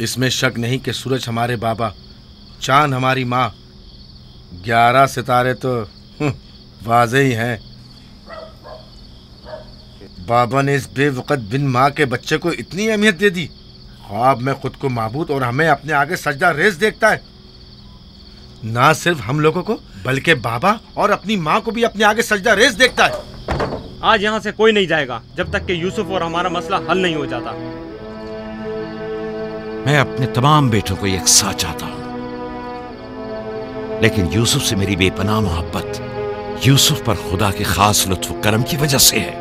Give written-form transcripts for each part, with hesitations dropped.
इसमें शक नहीं कि सूरज हमारे बाबा, चांद हमारी माँ, 11 सितारे तो वाज़े ही हैं। बाबा ने इस बेवकत बिन माँ के बच्चे को इतनी अहमियत दे दी। ख्वाब में खुद को माबूद और हमें अपने आगे सजदा रेज़ देखता है। ना सिर्फ हम लोगों को बल्कि बाबा और अपनी माँ को भी अपने आगे सजदा रेज़ देखता है। आज यहाँ से कोई नहीं जाएगा जब तक कि यूसुफ और हमारा मसला हल नहीं हो जाता। मैं अपने तमाम बेटों को एक साथ चाहता हूं, लेकिन यूसुफ से मेरी बेपनाह मोहब्बत यूसुफ पर खुदा के खास लुत्फ करम की वजह से है।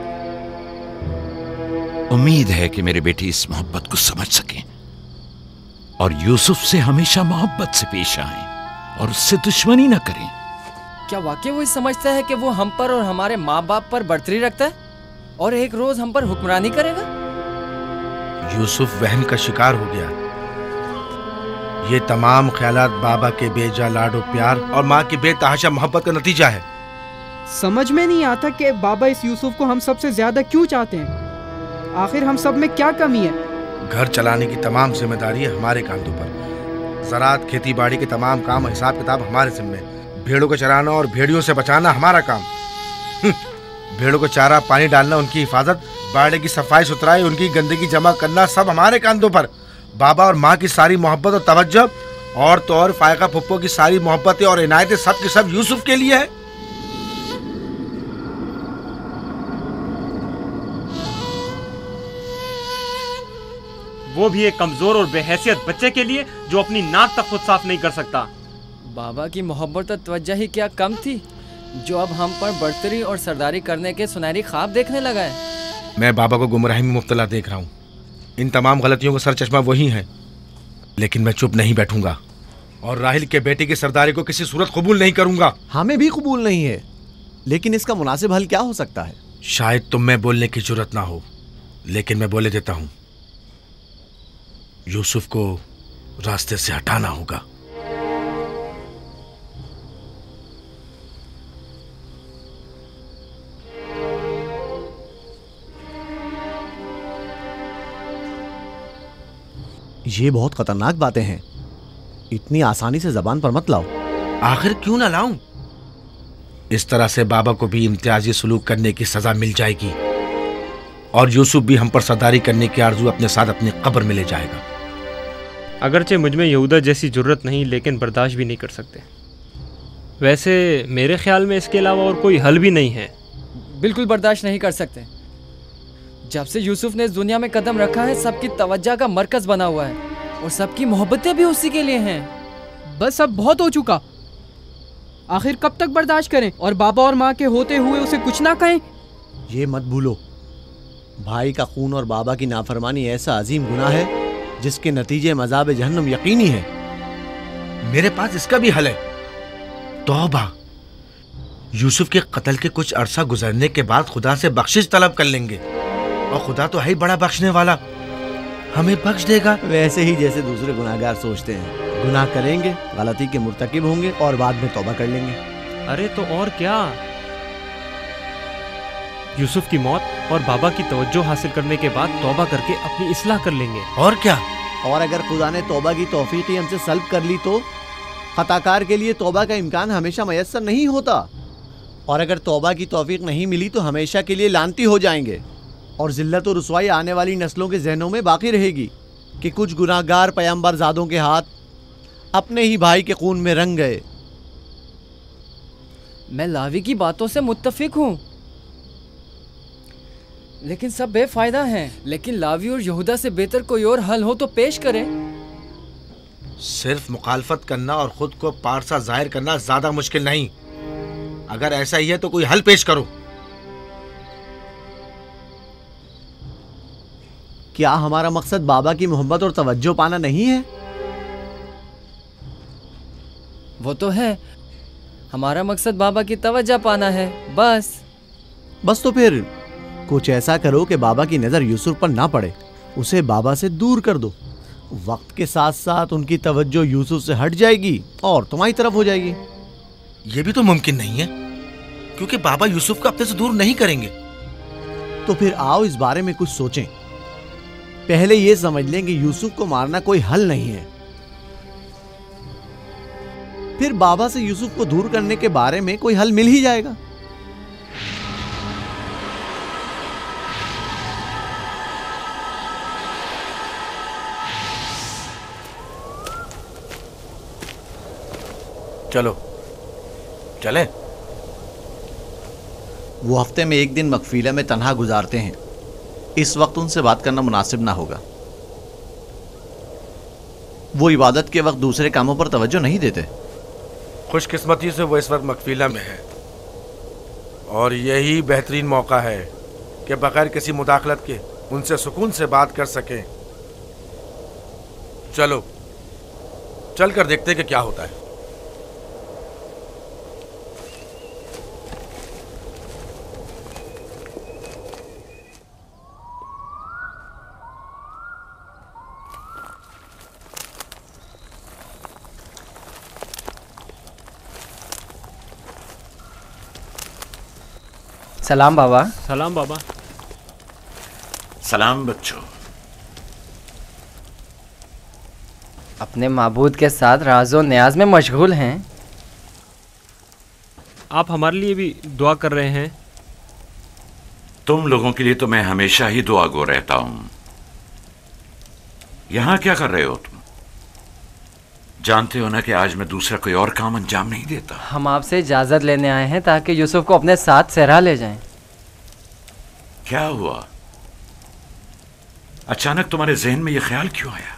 उम्मीद है कि मेरे बेटे इस मोहब्बत को समझ सकें और यूसुफ से हमेशा मोहब्बत से पेश आएं और उससे दुश्मनी न करें। क्या वाकई वो समझता है कि वो हम पर और हमारे माँ बाप पर बर्तरी रखता है और एक रोज हम पर हुक्मरानी करेगा? यूसुफ वहम का शिकार हो गया। ये तमाम ख्यालात बाबा के बेजा लाडो प्यार और माँ की बेतहाशा मोहब्बत का नतीजा है। समझ में नहीं आता कि बाबा इस यूसुफ को हम सबसे ज्यादा क्यों चाहते हैं। आखिर हम सब में क्या कमी है? घर चलाने की तमाम जिम्मेदारी हमारे कांधों पर। ज़राअत, खेती बाड़ी के तमाम काम, हिसाब किताब हमारे जिम्मे। भेड़ों को चराना और भेड़ियों से बचाना हमारा काम। भेड़ों को चारा पानी डालना, उनकी हिफाजत, बाड़े की सफाई सुथराई, उनकी गंदगी जमा करना सब हमारे कांधों पर। बाबा और माँ की सारी मोहब्बत और तवज्जो और तो और फायका फुप्पो की सारी मोहब्बतें और इनायतें सब की सब यूसुफ के लिए है। वो भी एक कमजोर और बेहैसियत बच्चे के लिए जो अपनी नाक तक खुद साफ नहीं कर सकता। बाबा की मोहब्बत और तवज्जो ही क्या कम थी जो अब हम पर बर्तरी और सरदारी करने के सुनहरी ख्वाब देखने लगा है। मैं बाबा को गुमराही में मुब्तला देख रहा हूँ। इन तमाम गलतियों का सर चश्मा वही है, लेकिन मैं चुप नहीं बैठूंगा और राहिल के बेटे की सरदारी को किसी सूरत कबूल नहीं करूंगा। हमें भी कबूल नहीं है, लेकिन इसका मुनासिब हल क्या हो सकता है? शायद तुम में बोलने की जरूरत ना हो, लेकिन मैं बोले देता हूं। यूसुफ को रास्ते से हटाना होगा। ये बहुत खतरनाक बातें हैं, इतनी आसानी से जबान पर मत लाओ। आखिर क्यों ना लाऊं? इस तरह से बाबा को भी इम्तियाजी सलूक करने की सजा मिल जाएगी और यूसुफ भी हम पर सरदारी करने की आरजू अपने साथ अपनी कब्र में ले जाएगा। अगरचे मुझमें यहूदा जैसी जरूरत नहीं, लेकिन बर्दाश्त भी नहीं कर सकते। वैसे मेरे ख्याल में इसके अलावा और कोई हल भी नहीं है। बिल्कुल बर्दाश्त नहीं कर सकते। जब से यूसुफ ने इस दुनिया में कदम रखा है, सबकी तवज्जो का मरकज बना हुआ है और सबकी मोहब्बतें भी उसी के लिए हैं। बस अब बहुत हो चुका। आखिर कब तक बर्दाश्त करें और बाबा और माँ के होते हुए उसे कुछ ना कहें? ये मत भूलो, भाई का खून और बाबा की नाफरमानी ऐसा अजीम गुनाह है जिसके नतीजे मज़ाब जहन्नम यकीनी है। मेरे पास इसका भी हल है, तौबा। यूसुफ के कत्ल के कुछ अरसा गुजरने के बाद खुदा से बख्शिश तलब कर लेंगे और खुदा तो है ही बड़ा बख्शने वाला, हमें बख्श देगा। वैसे ही जैसे दूसरे गुनाहगार सोचते हैं, गुनाह करेंगे, गलती के मुर्तकिब होंगे और बाद में तौबा कर लेंगे। अरे तो और क्या, यूसुफ की मौत और बाबा की तवज्जो हासिल करने के बाद तौबा करके अपनी इस्लाह कर लेंगे। और क्या, और अगर खुदा ने तौबा की तौफीक हमसे सल्ब कर ली तो खताकार के लिए तौबा का इम्कान हमेशा मयस्सर नहीं होता, और अगर तौबा की तौफीक नहीं मिली तो हमेशा के लिए लानती हो जाएंगे और जिल्लत और रुसवाई आने वाली नस्लों के जहनों में बाकी रहेगी कि कुछ गुनाहगार पैगंबर ज़ादों के हाथ अपने ही भाई के खून में रंग गए। मैं लावी की बातों से मुत्तफिक हूँ, लेकिन सब बेफायदा हैं। लेकिन लावी और यहूदा से बेहतर कोई और हल हो तो पेश करें। सिर्फ मुखालफत करना और खुद को पारसा जाहिर करना ज्यादा मुश्किल नहीं। अगर ऐसा ही है तो कोई हल पेश करो। क्या हमारा मकसद बाबा की मोहब्बत और तवज्जो पाना नहीं है? वो तो है, हमारा मकसद बाबा की तवज्जो पाना है। बस तो फिर कुछ ऐसा करो कि बाबा की नज़र यूसुफ पर ना पड़े, उसे बाबा से दूर कर दो। वक्त के साथ साथ उनकी तवज्जो यूसुफ से हट जाएगी और तुम्हारी तरफ हो जाएगी। यह भी तो मुमकिन नहीं है, क्योंकि बाबा यूसुफ को अपने से दूर नहीं करेंगे। तो फिर आओ इस बारे में कुछ सोचें। पहले ये समझ लें कि यूसुफ को मारना कोई हल नहीं है। फिर बाबा से यूसुफ को दूर करने के बारे में कोई हल मिल ही जाएगा। चलो चले। वो हफ्ते में एक दिन मकफीला में तन्हा गुजारते हैं, इस वक्त उनसे बात करना मुनासिब ना होगा। वो इबादत के वक्त दूसरे कामों पर तवज्जो नहीं देते। खुशकिस्मती से वो इस वक्त मकफीला में है और यही बेहतरीन मौका है कि बगैर किसी मुदाखलत के उनसे सुकून से बात कर सकें। चलो चल कर देखते कि क्या होता है। सलाम बाबा। सलाम बाबा। सलाम बच्चों। अपने माबूद के साथ राज़ो न्याज में मशगूल हैं। आप हमारे लिए भी दुआ कर रहे हैं। तुम लोगों के लिए तो मैं हमेशा ही दुआ गो रहता हूं। यहां क्या कर रहे हो तुम? जानते हो ना कि आज मैं दूसरा कोई और काम अंजाम नहीं देता। हम आपसे इजाज़त लेने आए हैं ताकि यूसुफ को अपने साथ सहरा ले जाएं। क्या हुआ? अचानक तुम्हारे जहन में यह ख्याल क्यों आया?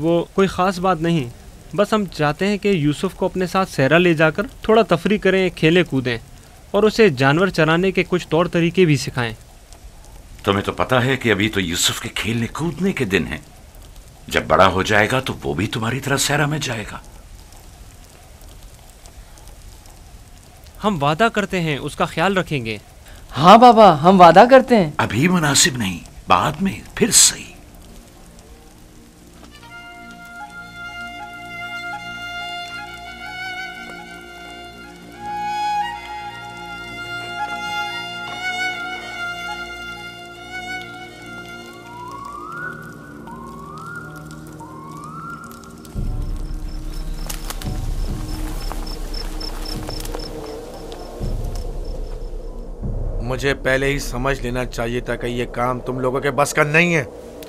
वो कोई ख़ास बात नहीं, बस हम चाहते हैं कि यूसुफ को अपने साथ सहरा ले जाकर थोड़ा तफरी करें, खेलें कूदें और उसे जानवर चराने के कुछ तौर तरीके भी सिखाएं। तुम्हें तो पता है कि अभी तो यूसुफ के खेलने कूदने के दिन हैं। जब बड़ा हो जाएगा तो वो भी तुम्हारी तरह सहरा में जाएगा। हम वादा करते हैं उसका ख्याल रखेंगे। हाँ बाबा, हम वादा करते हैं। अभी मुनासिब नहीं, बाद में फिर सही। मुझे पहले ही समझ लेना चाहिए था कि ये काम तुम लोगों के बस का नहीं है।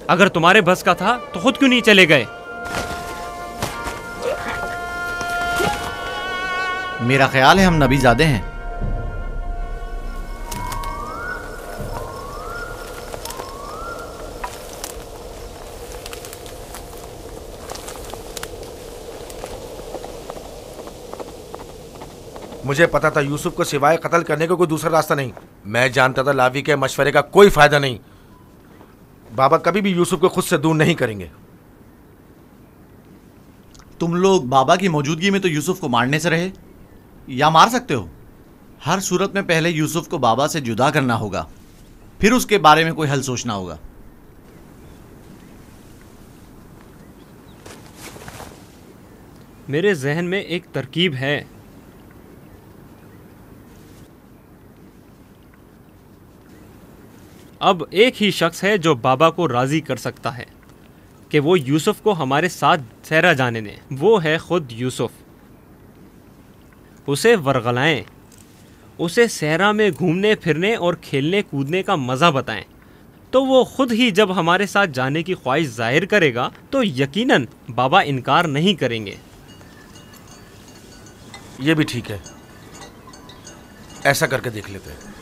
अगर तुम्हारे बस का था तो खुद क्यों नहीं चले गए? मेरा ख्याल है हम नबीज़ादे हैं। मुझे पता था यूसुफ को सिवाय कत्ल करने का कोई दूसरा रास्ता नहीं। मैं जानता था लावी के मशवरे का कोई फायदा नहीं। बाबा कभी भी यूसुफ को खुद से दूर नहीं करेंगे। तुम लोग बाबा की मौजूदगी में तो यूसुफ को मारने से रहे या मार सकते हो। हर सूरत में पहले यूसुफ को बाबा से जुदा करना होगा, फिर उसके बारे में कोई हल सोचना होगा। मेरे जहन में एक तरकीब है। अब एक ही शख्स है जो बाबा को राज़ी कर सकता है कि वो यूसुफ को हमारे साथ सहरा जाने दें। वो है खुद यूसुफ। उसे वरगलाएं, उसे सहरा में घूमने फिरने और खेलने कूदने का मज़ा बताएं, तो वो खुद ही जब हमारे साथ जाने की ख्वाहिश जाहिर करेगा तो यकीनन बाबा इनकार नहीं करेंगे। ये भी ठीक है, ऐसा करके देख लेते हैं।